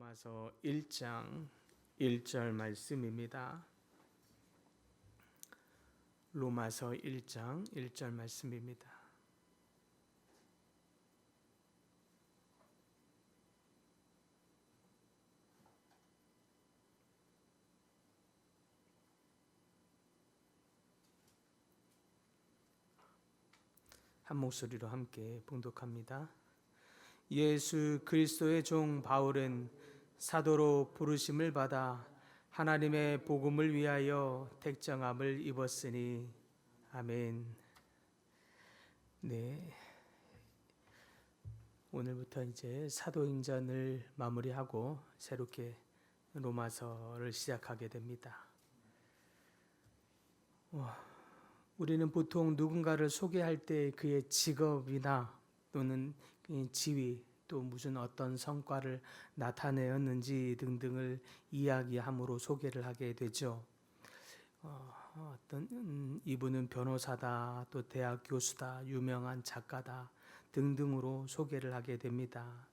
로마서 1장 1절 말씀입니다. 로마서 1장 1절 말씀입니다. 한 목소리로 함께 봉독합니다. 예수 그리스도의 종 바울은 사도로 부르심을 받아 하나님의 복음을 위하여 택정함을 입었으니 아멘. 네, 오늘부터 이제 사도행전을 마무리하고 새롭게 로마서를 시작하게 됩니다. 우리는 보통 누군가를 소개할 때 그의 직업이나 또는 지위 또 무슨 어떤 성과를 나타내었는지 등등을 이야기함으로 소개를 하게 되죠. 이분은 변호사다, 또 대학 교수다, 유명한 작가다 등등으로 소개를 하게 됩니다.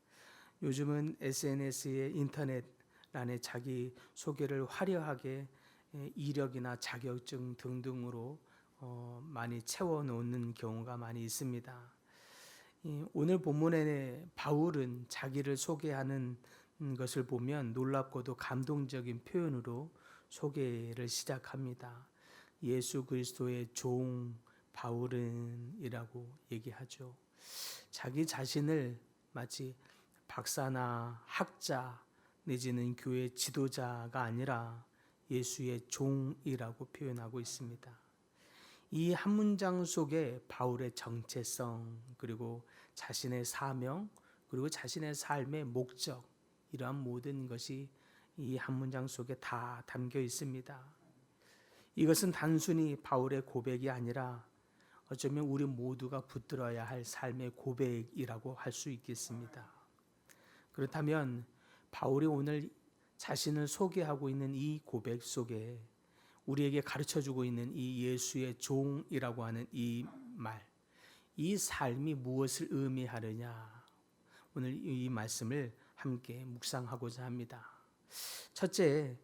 요즘은 SNS의 인터넷란에 자기 소개를 화려하게 이력이나 자격증 등등으로 많이 채워놓는 경우가 많이 있습니다. 오늘 본문에 바울은 자기를 소개하는 것을 보면 놀랍고도 감동적인 표현으로 소개를 시작합니다. 예수 그리스도의 종 바울은이라고 얘기하죠. 자기 자신을 마치 박사나 학자 내지는 교회 지도자가 아니라 예수의 종이라고 표현하고 있습니다. 이 한 문장 속에 바울의 정체성, 그리고 자신의 사명, 그리고 자신의 삶의 목적, 이러한 모든 것이 이 한 문장 속에 다 담겨 있습니다. 이것은 단순히 바울의 고백이 아니라 어쩌면 우리 모두가 붙들어야 할 삶의 고백이라고 할 수 있겠습니다. 그렇다면 바울이 오늘 자신을 소개하고 있는 이 고백 속에 우리에게 가르쳐주고 있는 이 예수의 종이라고 하는 이 말, 이 삶이 무엇을 의미하느냐, 오늘 이 말씀을 함께 묵상하고자 합니다. 첫째,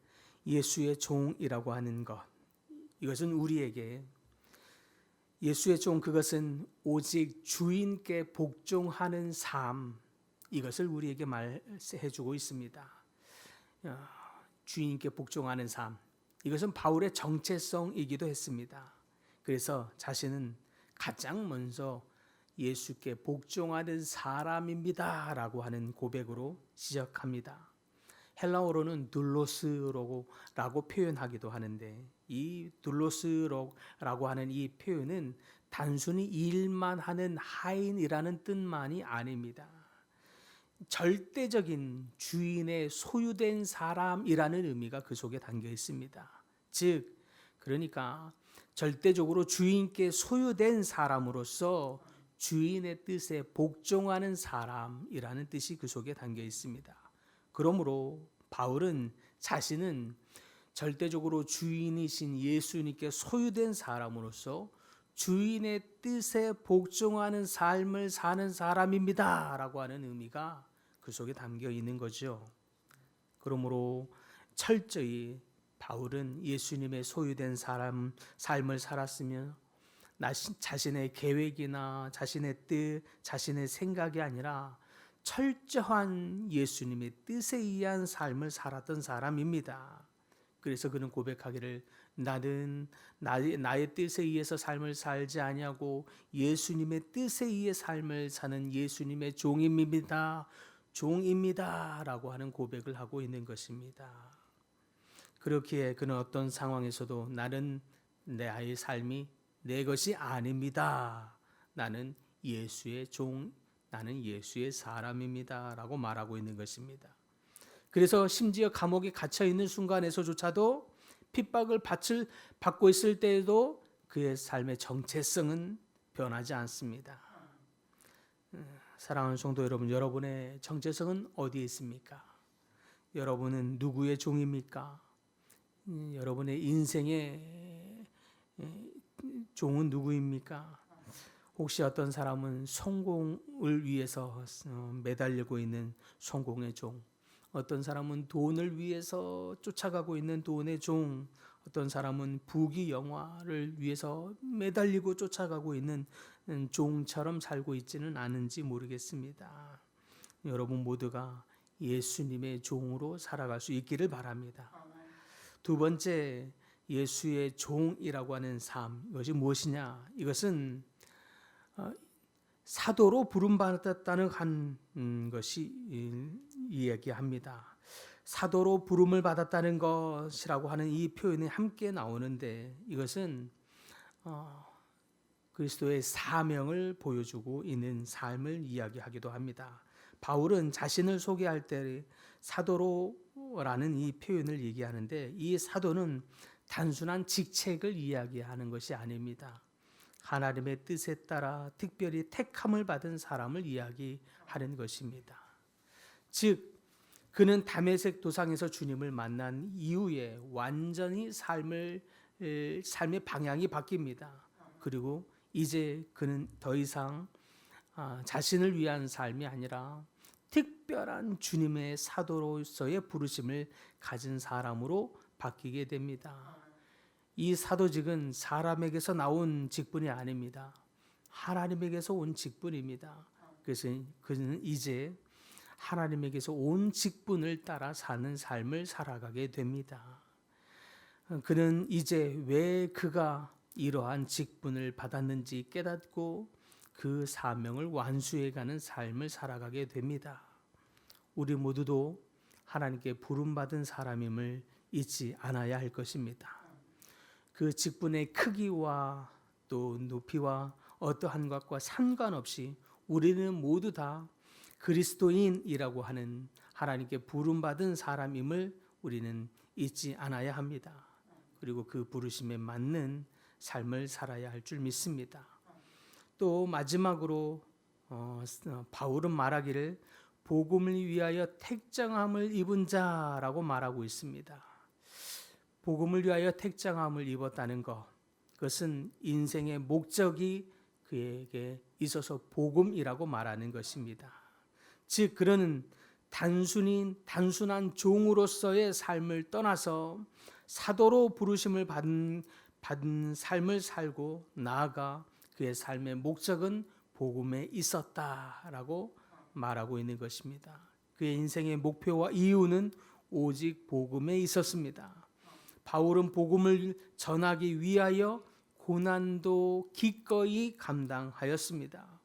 예수의 종이라고 하는 것, 이것은 우리에게 예수의 종, 그것은 오직 주인께 복종하는 삶, 이것을 우리에게 말해주고 있습니다. 주인께 복종하는 삶, 이것은 바울의 정체성이기도 했습니다. 그래서 자신은 가장 먼저 예수께 복종하는 사람입니다 라고 하는 고백으로 시작합니다. 헬라어로는 둘로스라고 표현하기도 하는데, 이 둘로스라고 하는 이 표현은 단순히 일만 하는 하인이라는 뜻만이 아닙니다. 절대적인 주인의 소유된 사람이라는 의미가 그 속에 담겨 있습니다. 즉, 그러니까 절대적으로 주인께 소유된 사람으로서 주인의 뜻에 복종하는 사람이라는 뜻이 그 속에 담겨 있습니다. 그러므로 바울은 자신은 절대적으로 주인이신 예수님께 소유된 사람으로서 주인의 뜻에 복종하는 삶을 사는 사람입니다 라고 하는 의미가 그 속에 담겨 있는 거죠. 그러므로 철저히 바울은 예수님의 소유된 삶을 살았으며 자신의 계획이나 자신의 뜻, 자신의 생각이 아니라 철저한 예수님의 뜻에 의한 삶을 살았던 사람입니다. 그래서 그는 고백하기를 나는 나의 뜻에 의해서 삶을 살지 아니하고 예수님의 뜻에 의해 삶을 사는 예수님의 종입니다 라고 하는 고백을 하고 있는 것입니다. 그렇기에 그는 어떤 상황에서도 나는 나의 삶이 내 것이 아닙니다, 나는 예수의 종, 나는 예수의 사람입니다 라고 말하고 있는 것입니다. 그래서 심지어 감옥에 갇혀 있는 순간에서조차도, 핍박을 받고 있을 때에도 그의 삶의 정체성은 변하지 않습니다. 사랑하는 성도 여러분, 여러분의 정체성은 어디에 있습니까? 여러분은 누구의 종입니까? 여러분의 인생의 종은 누구입니까? 혹시 어떤 사람은 성공을 위해서 매달리고 있는 성공의 종, 어떤 사람은 돈을 위해서 쫓아가고 있는 돈의 종, 어떤 사람은 부귀 영화를 위해서 매달리고 쫓아가고 있는 종처럼 살고 있지는 않은지 모르겠습니다. 여러분 모두가 예수님의 종으로 살아갈 수 있기를 바랍니다. 두 번째, 예수의 종이라고 하는 삶, 이것이 무엇이냐? 이것은 사도로 부름받았다는 한 것이 이야기합니다. 사도로 부름을 받았다는 것이라고 하는 이 표현이 함께 나오는데, 이것은 그리스도의 사명을 보여주고 있는 삶을 이야기하기도 합니다. 바울은 자신을 소개할 때 사도로라는 이 표현을 얘기하는데, 이 사도는 단순한 직책을 이야기하는 것이 아닙니다. 하나님의 뜻에 따라 특별히 택함을 받은 사람을 이야기하는 것입니다. 즉, 그는 다메섹 도상에서 주님을 만난 이후에 완전히 삶의 방향이 바뀝니다. 그리고 이제 그는 더 이상 자신을 위한 삶이 아니라 특별한 주님의 사도로서의 부르심을 가진 사람으로 바뀌게 됩니다. 이 사도직은 사람에게서 나온 직분이 아닙니다. 하나님에게서 온 직분입니다. 그래서 그는 이제 하나님에게서 온 직분을 따라 사는 삶을 살아가게 됩니다. 그는 이제 왜 그가 이러한 직분을 받았는지 깨닫고 그 사명을 완수해가는 삶을 살아가게 됩니다. 우리 모두도 하나님께 부름받은 사람임을 잊지 않아야 할 것입니다. 그 직분의 크기와 또 높이와 어떠한 것과 상관없이 우리는 모두 다 그리스도인이라고 하는 하나님께 부름받은 사람임을 우리는 잊지 않아야 합니다. 그리고 그 부르심에 맞는 삶을 살아야 할 줄 믿습니다. 또 마지막으로 바울은 말하기를 복음을 위하여 택정함을 입은 자라고 말하고 있습니다. 복음을 위하여 택정함을 입었다는 것, 그것은 인생의 목적이 그에게 있어서 복음이라고 말하는 것입니다. 즉 그는 단순한 종으로서의 삶을 떠나서 사도로 부르심을 받은 삶을 살고 나아가 그의 삶의 목적은 복음에 있었다라고 말하고 있는 것입니다. 그의 인생의 목표와 이유는 오직 복음에 있었습니다. 바울은 복음을 전하기 위하여 고난도 기꺼이 감당하였습니다.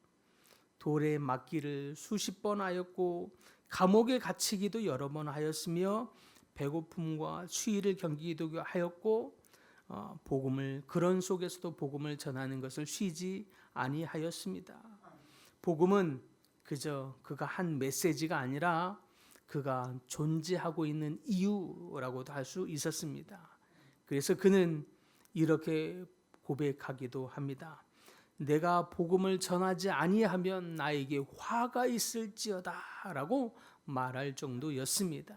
돌에 맞기를 수십 번 하였고 감옥에 갇히기도 여러 번 하였으며 배고픔과 추위를 견디기도 하였고 그런 속에서도 복음을 전하는 것을 쉬지 아니하였습니다. 복음은 그저 그가 한 메시지가 아니라 그가 존재하고 있는 이유라고도 할 수 있었습니다. 그래서 그는 이렇게 고백하기도 합니다. 내가 복음을 전하지 아니하면 나에게 화가 있을지어다라고 말할 정도였습니다.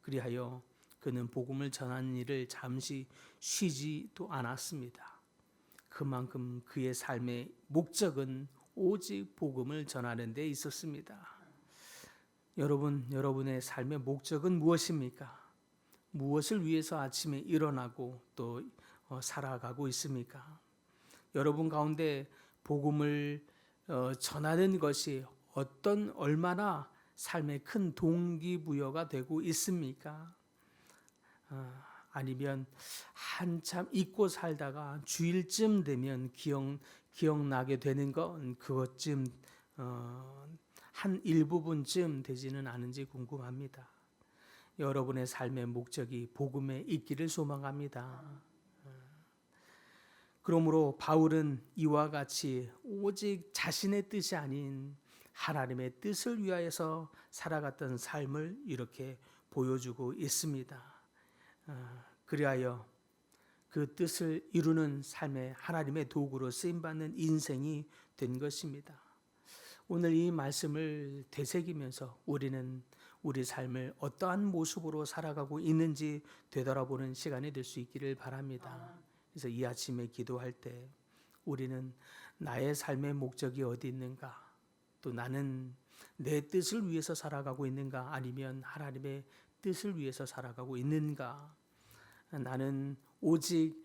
그리하여 그는 복음을 전하는 일을 잠시 쉬지도 않았습니다. 그만큼 그의 삶의 목적은 오직 복음을 전하는 데 있었습니다. 여러분의 삶의 목적은 무엇입니까? 무엇을 위해서 아침에 일어나고 또 살아가고 있습니까? 여러분 가운데 복음을 전하는 것이 얼마나 삶의 큰 동기부여가 되고 있습니까? 아니면 한참 잊고 살다가 주일쯤 되면 기억나게 되는 건 그것쯤 한 일부분쯤 되지는 않은지 궁금합니다. 여러분의 삶의 목적이 복음에 있기를 소망합니다. 그러므로 바울은 이와 같이 오직 자신의 뜻이 아닌 하나님의 뜻을 위하여서 살아갔던 삶을 이렇게 보여주고 있습니다. 그리하여 그 뜻을 이루는 삶의 하나님의 도구로 쓰임받는 인생이 된 것입니다. 오늘 이 말씀을 되새기면서 우리는 우리 삶을 어떠한 모습으로 살아가고 있는지 되돌아보는 시간이 될 수 있기를 바랍니다. 그래서 이 아침에 기도할 때 우리는 나의 삶의 목적이 어디 있는가? 또 나는 내 뜻을 위해서 살아가고 있는가? 아니면 하나님의 뜻을 위해서 살아가고 있는가? 나는 오직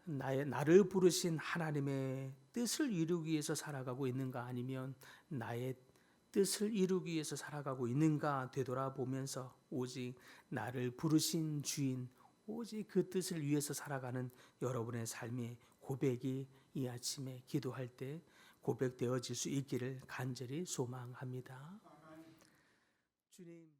나를 부르신 하나님의 뜻을 이루기 위해서 살아가고 있는가? 아니면 나의 뜻을 이루기 위해서 살아가고 있는가? 되돌아보면서 오직 나를 부르신 주인, 오직 그 뜻을 위해서 살아가는 여러분의 삶의 고백이 이 아침에 기도할 때 고백되어질 수 있기를 간절히 소망합니다. 주님.